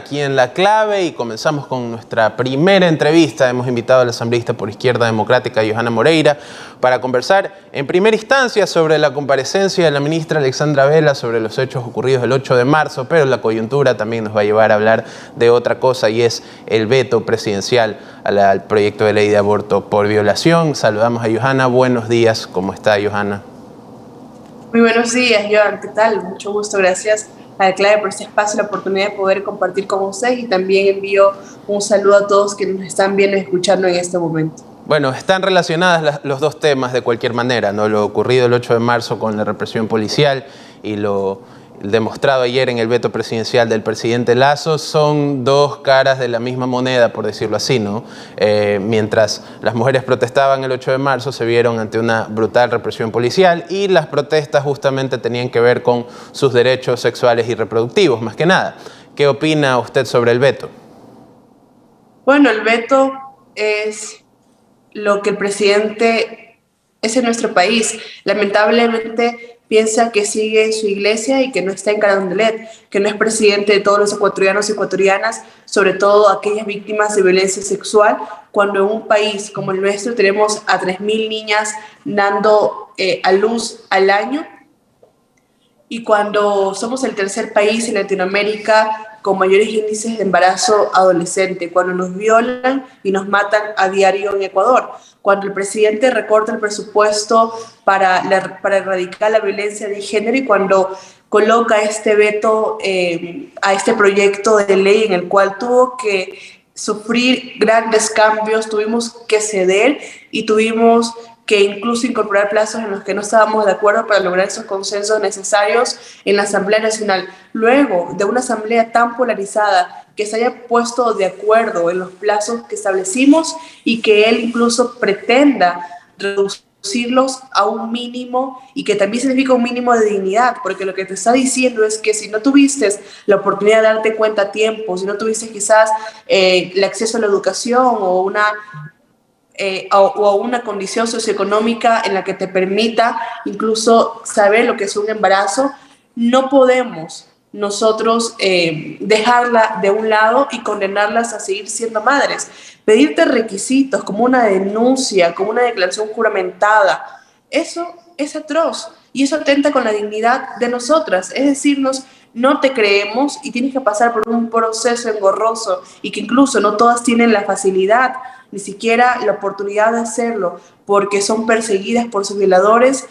aquí en La Clave y comenzamos con nuestra primera entrevista. Hemos invitado a la asambleísta por Izquierda Democrática, Johanna Moreira, para conversar en primera instancia sobre la comparecencia de la ministra Alexandra Vela sobre los hechos ocurridos el 8 de marzo, pero la coyuntura también nos va a llevar a hablar de otra cosa y es el veto presidencial al proyecto de ley de aborto por violación. Saludamos a Johanna. Buenos días. ¿Cómo está, Johanna? Muy buenos días, Joan. ¿Qué tal? Mucho gusto. Gracias a La Clave por este espacio y la oportunidad de poder compartir con ustedes, y también envío un saludo a todos que nos están viendo y escuchando en este momento. Bueno, están relacionadas los dos temas de cualquier manera, ¿no? Lo ocurrido el 8 de marzo con la represión policial y lo demostrado ayer en el veto presidencial del presidente Lasso son dos caras de la misma moneda, por decirlo así, ¿no? Mientras las mujeres protestaban el 8 de marzo, se vieron ante una brutal represión policial y las protestas justamente tenían que ver con sus derechos sexuales y reproductivos, más que nada. ¿Qué opina usted sobre el veto? Bueno, el veto es lo que el presidente es en nuestro país. Lamentablemente piensa que sigue en su iglesia y que no está en Carondelet, que no es presidente de todos los ecuatorianos y ecuatorianas, sobre todo aquellas víctimas de violencia sexual, cuando en un país como el nuestro tenemos a 3.000 niñas dando a luz al año, y cuando somos el tercer país en Latinoamérica con mayores índices de embarazo adolescente, cuando nos violan y nos matan a diario en Ecuador, cuando el presidente recorta el presupuesto para erradicar la violencia de género y cuando coloca este veto a este proyecto de ley en el cual tuvo que sufrir grandes cambios, tuvimos que ceder y tuvimos que incluso incorporar plazos en los que no estábamos de acuerdo para lograr esos consensos necesarios en la Asamblea Nacional. Luego de una asamblea tan polarizada, que se haya puesto de acuerdo en los plazos que establecimos y que él incluso pretenda reducirlos a un mínimo, y que también significa un mínimo de dignidad, porque lo que te está diciendo es que si no tuviste la oportunidad de darte cuenta a tiempo, si no tuviste quizás el acceso a la educación o o a una condición socioeconómica en la que te permita incluso saber lo que es un embarazo, no podemos nosotros dejarla de un lado y condenarlas a seguir siendo madres. Pedirte requisitos como una denuncia, como una declaración juramentada, eso es atroz y eso atenta con la dignidad de nosotras. Es decirnos, no te creemos y tienes que pasar por un proceso engorroso, y que incluso no todas tienen la facilidad ni siquiera la oportunidad de hacerlo porque son perseguidas por sus violadores.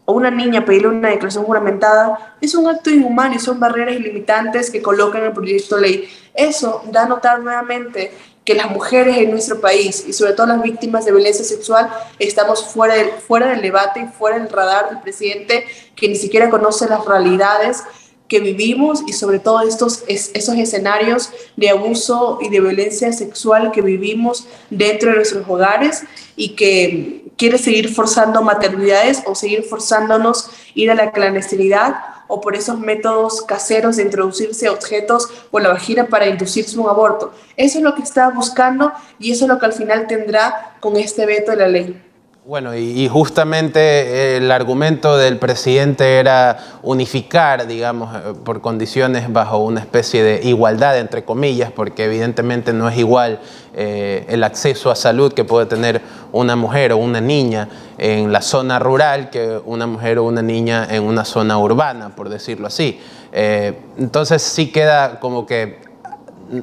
O una niña pedirle una declaración juramentada es un acto inhumano y son barreras ilimitantes que colocan el proyecto de ley. Eso da a notar nuevamente que las mujeres en nuestro país y sobre todo las víctimas de violencia sexual estamos fuera del debate y fuera del radar del presidente, que ni siquiera conoce las realidades que vivimos y sobre todo esos escenarios de abuso y de violencia sexual que vivimos dentro de nuestros hogares, y que quiere seguir forzando maternidades o seguir forzándonos ir a la clandestinidad o por esos métodos caseros de introducirse objetos por la vagina para inducirse un aborto. Eso es lo que está buscando y eso es lo que al final tendrá con este veto de la ley. Bueno, y justamente el argumento del presidente era unificar, digamos, por condiciones bajo una especie de igualdad, entre comillas, porque evidentemente no es igual el acceso a salud que puede tener una mujer o una niña en la zona rural que una mujer o una niña en una zona urbana, por decirlo así. Entonces sí queda como que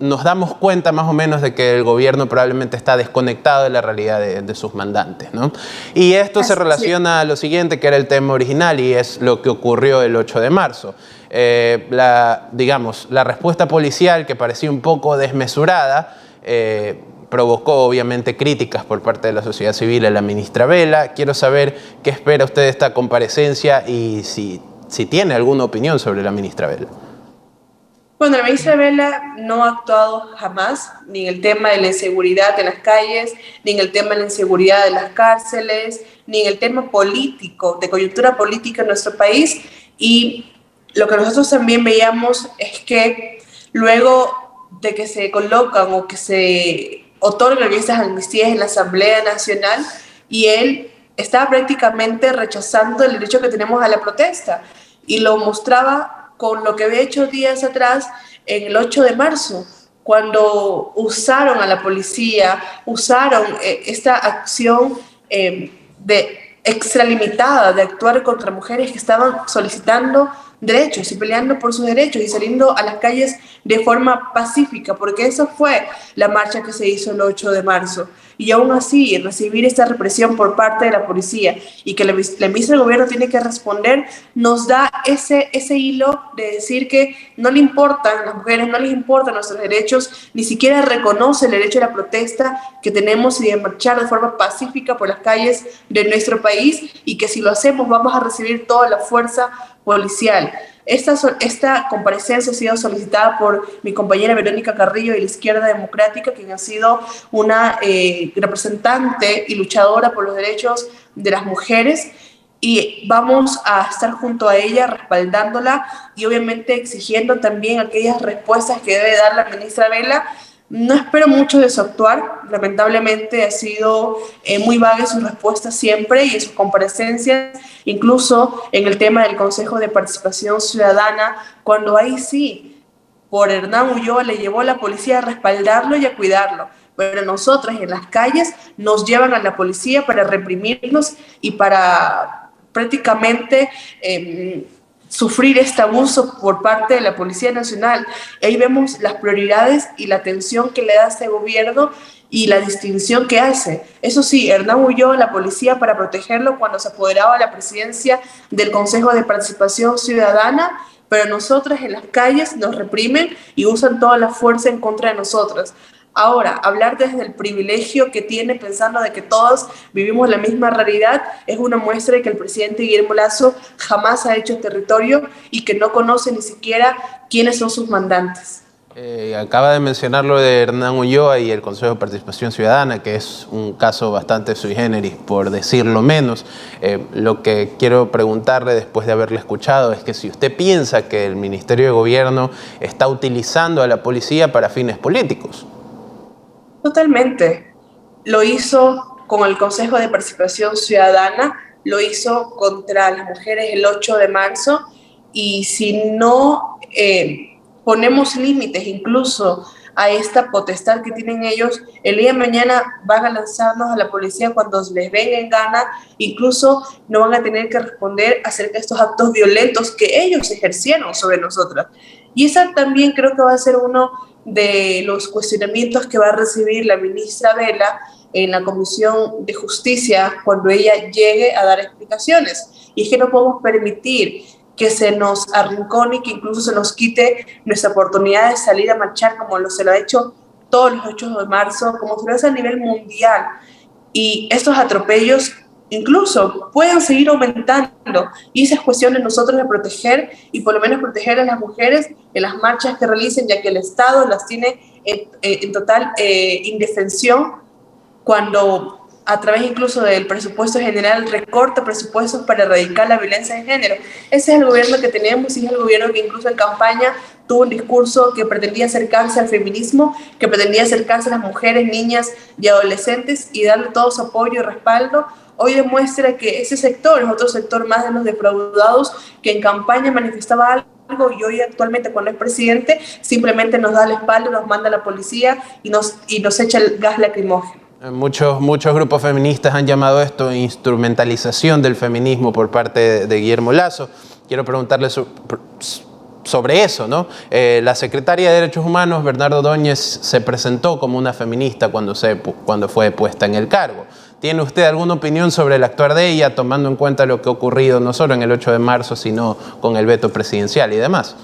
nos damos cuenta más o menos de que el gobierno probablemente está desconectado de la realidad de sus mandantes, ¿no? Y esto se relaciona a lo siguiente, que era el tema original, y es lo que ocurrió el 8 de marzo. Digamos, la respuesta policial, que parecía un poco desmesurada, provocó obviamente críticas por parte de la sociedad civil a la ministra Vela. Quiero saber qué espera usted de esta comparecencia y si tiene alguna opinión sobre la ministra Vela. Bueno, la ministra Vela no ha actuado jamás, ni en el tema de la inseguridad en las calles, ni en el tema de la inseguridad de las cárceles, ni en el tema político, de coyuntura política en nuestro país. Y lo que nosotros también veíamos es que luego de que se colocan o que se otorgan estas amnistías en la Asamblea Nacional, y él estaba prácticamente rechazando el derecho que tenemos a la protesta, y lo mostraba con lo que había hecho días atrás en el 8 de marzo, cuando usaron a la policía, usaron esta acción de extralimitada de actuar contra mujeres que estaban solicitando derechos y peleando por sus derechos y saliendo a las calles de forma pacífica, porque esa fue la marcha que se hizo el 8 de marzo. Y aún así, recibir esta represión por parte de la policía y que la ministra del gobierno tiene que responder, nos da ese hilo de decir que no le importan las mujeres, no les importan nuestros derechos, ni siquiera reconoce el derecho a la protesta que tenemos y de marchar de forma pacífica por las calles de nuestro país, y que si lo hacemos vamos a recibir toda la fuerza policial. Esta comparecencia ha sido solicitada por mi compañera Verónica Carrillo de la Izquierda Democrática, quien ha sido una representante y luchadora por los derechos de las mujeres, y vamos a estar junto a ella respaldándola y obviamente exigiendo también aquellas respuestas que debe dar la ministra Vela. No espero mucho de su actuar, lamentablemente ha sido muy vaga en sus respuestas siempre y en sus comparecencias, incluso en el tema del Consejo de Participación Ciudadana, cuando ahí sí, por Hernán Ulloa le llevó a la policía a respaldarlo y a cuidarlo, pero nosotras en las calles nos llevan a la policía para reprimirnos y para prácticamente sufrir este abuso por parte de la Policía Nacional. Ahí vemos las prioridades y la atención que le da este gobierno y la distinción que hace. Eso sí, Hernán huyó a la policía para protegerlo cuando se apoderaba de la presidencia del Consejo de Participación Ciudadana, pero nosotras en las calles nos reprimen y usan toda la fuerza en contra de nosotras. Ahora, hablar desde el privilegio que tiene, pensando de que todos vivimos la misma realidad, es una muestra de que el presidente Guillermo Lasso jamás ha hecho territorio y que no conoce ni siquiera quiénes son sus mandantes. Acaba de mencionar lo de Hernán Ulloa y el Consejo de Participación Ciudadana, que es un caso bastante sui generis, por decirlo menos. Lo que quiero preguntarle después de haberle escuchado es que si usted piensa que el Ministerio de Gobierno está utilizando a la policía para fines políticos. Totalmente. Lo hizo con el Consejo de Participación Ciudadana, lo hizo contra las mujeres el 8 de marzo, y si no ponemos límites incluso a esta potestad que tienen ellos, el día de mañana van a lanzarnos a la policía cuando les venga en gana, incluso no van a tener que responder acerca de estos actos violentos que ellos ejercieron sobre nosotras. Y esa también creo que va a ser uno de los cuestionamientos que va a recibir la ministra Vela en la Comisión de Justicia cuando ella llegue a dar explicaciones. Y es que no podemos permitir que se nos arrincone y que incluso se nos quite nuestra oportunidad de salir a marchar como se lo ha hecho todos los 8 de marzo, como se lo hace a nivel mundial. Y estos atropellos incluso pueden seguir aumentando, y esa es cuestión de nosotros de proteger, y por lo menos proteger a las mujeres en las marchas que realicen, ya que el Estado las tiene en total indefensión cuando a través incluso del presupuesto general recorta presupuestos para erradicar la violencia de género. Ese es el gobierno que tenemos, y es el gobierno que incluso en campaña tuvo un discurso que pretendía acercarse al feminismo, que pretendía acercarse a las mujeres, niñas y adolescentes y darle todo su apoyo y respaldo. Hoy demuestra que ese sector es otro sector más de los defraudados, que en campaña manifestaba algo y hoy actualmente cuando es presidente simplemente nos da la espalda, nos manda a la policía y nos echa el gas lacrimógeno. Muchos grupos feministas han llamado esto instrumentalización del feminismo por parte de Guillermo Lasso. Quiero preguntarle sobre eso, ¿no? La secretaria de Derechos Humanos, Bernarda Ordóñez, se presentó como una feminista cuando fue puesta en el cargo. ¿Tiene usted alguna opinión sobre el actuar de ella, tomando en cuenta lo que ha ocurrido no solo en el 8 de marzo, sino con el veto presidencial y demás?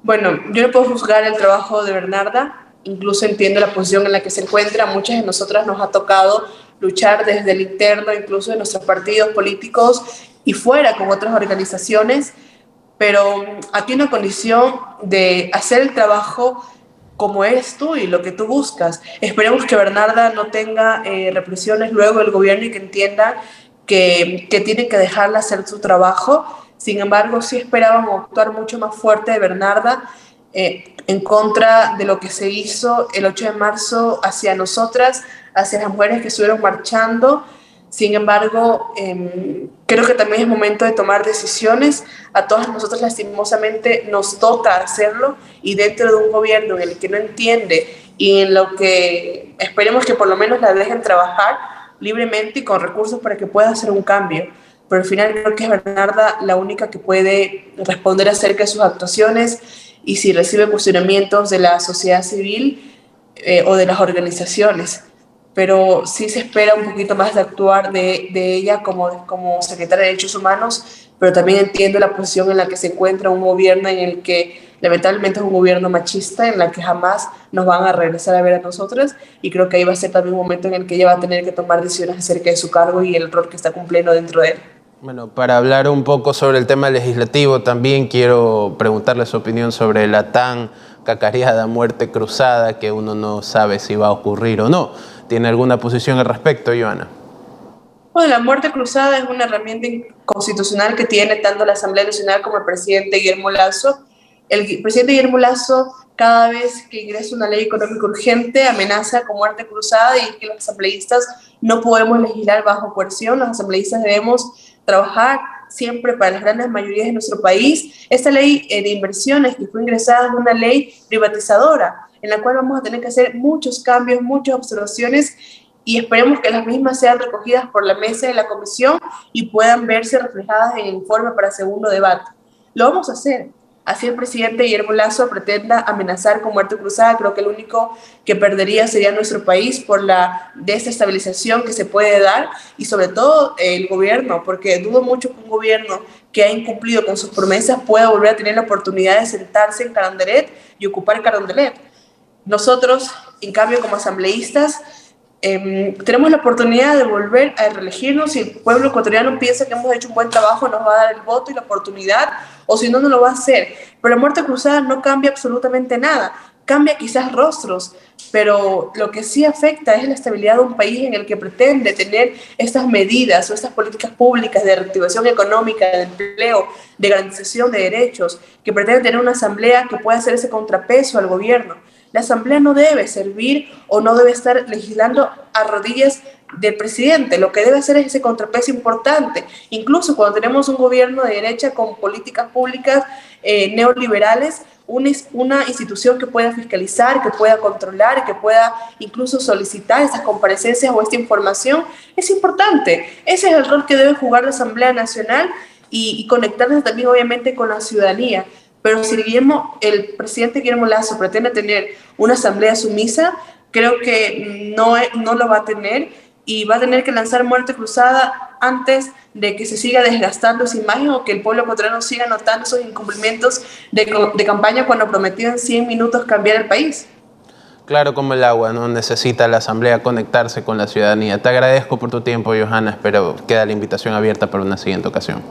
Bueno, yo no puedo juzgar el trabajo de Bernarda. Incluso entiendo la posición en la que se encuentra. Muchas de nosotras nos ha tocado luchar desde el interno, incluso de nuestros partidos políticos y fuera con otras organizaciones, pero aquí una condición de hacer el trabajo como eres tú y lo que tú buscas. Esperemos que Bernarda no tenga represiones luego del gobierno y que entienda que tiene que dejarla hacer su trabajo. Sin embargo, sí esperábamos actuar mucho más fuerte de Bernarda en contra de lo que se hizo el 8 de marzo hacia nosotras, hacia las mujeres que estuvieron marchando. Sin embargo, creo que también es momento de tomar decisiones. A todas nosotros lastimosamente nos toca hacerlo, y dentro de un gobierno en el que no entiende y en lo que esperemos que por lo menos la dejen trabajar libremente y con recursos para que pueda hacer un cambio. Pero al final creo que es Bernarda la única que puede responder acerca de sus actuaciones y si recibe cuestionamientos de la sociedad civil o de las organizaciones. Pero sí se espera un poquito más de actuar de ella como secretaria de Derechos Humanos, pero también entiendo la posición en la que se encuentra un gobierno en el que lamentablemente es un gobierno machista, en la que jamás nos van a regresar a ver a nosotras, y creo que ahí va a ser también un momento en el que ella va a tener que tomar decisiones acerca de su cargo y el rol que está cumpliendo dentro de él. Bueno, para hablar un poco sobre el tema legislativo, también quiero preguntarle su opinión sobre la tan cacareada muerte cruzada, que uno no sabe si va a ocurrir o no. ¿Tiene alguna posición al respecto, Johanna? Bueno, la muerte cruzada es una herramienta constitucional que tiene tanto la Asamblea Nacional como el presidente Guillermo Lasso. El presidente Guillermo Lasso, cada vez que ingresa una ley económica urgente, amenaza con muerte cruzada, y que los asambleístas no podemos legislar bajo coerción. Los asambleístas debemos trabajar siempre para las grandes mayorías de nuestro país. Esta ley de inversiones que fue ingresada es una ley privatizadora, en la cual vamos a tener que hacer muchos cambios, muchas observaciones, y esperemos que las mismas sean recogidas por la mesa de la comisión y puedan verse reflejadas en el informe para segundo debate. Lo vamos a hacer. Así el presidente Guillermo Lasso pretenda amenazar con muerte cruzada, creo que el único que perdería sería nuestro país por la desestabilización que se puede dar, y sobre todo el gobierno, porque dudo mucho que un gobierno que ha incumplido con sus promesas pueda volver a tener la oportunidad de sentarse en Carondelet y ocupar Carondelet. Nosotros, en cambio, como asambleístas, tenemos la oportunidad de volver a reelegirnos. Si el pueblo ecuatoriano piensa que hemos hecho un buen trabajo, nos va a dar el voto y la oportunidad, o si no, no lo va a hacer. Pero la muerte cruzada no cambia absolutamente nada. Cambia quizás rostros, pero lo que sí afecta es la estabilidad de un país en el que pretende tener estas medidas o estas políticas públicas de reactivación económica, de empleo, de garantización de derechos, que pretende tener una asamblea que pueda hacer ese contrapeso al gobierno. La asamblea no debe servir o no debe estar legislando a rodillas del presidente. Lo que debe hacer es ese contrapeso importante. Incluso cuando tenemos un gobierno de derecha con políticas públicas neoliberales, una institución que pueda fiscalizar, que pueda controlar, que pueda incluso solicitar esas comparecencias o esta información, es importante. Ese es el rol que debe jugar la Asamblea Nacional, y conectarse también obviamente con la ciudadanía. Pero si el presidente Guillermo Lasso pretende tener una asamblea sumisa, creo que no lo va a tener, y va a tener que lanzar muerte cruzada antes de que se siga desgastando esa imagen o que el pueblo ecuatoriano siga notando esos incumplimientos de campaña cuando prometían 100 minutos cambiar el país. Claro como el agua, ¿no? Necesita la asamblea conectarse con la ciudadanía. Te agradezco por tu tiempo, Johanna. Espero queda la invitación abierta para una siguiente ocasión.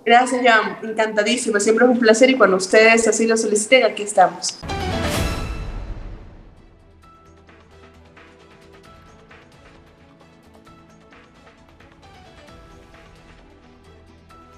Gracias, Jan. Encantadísimo. Siempre es un placer, y cuando ustedes así lo soliciten, aquí estamos.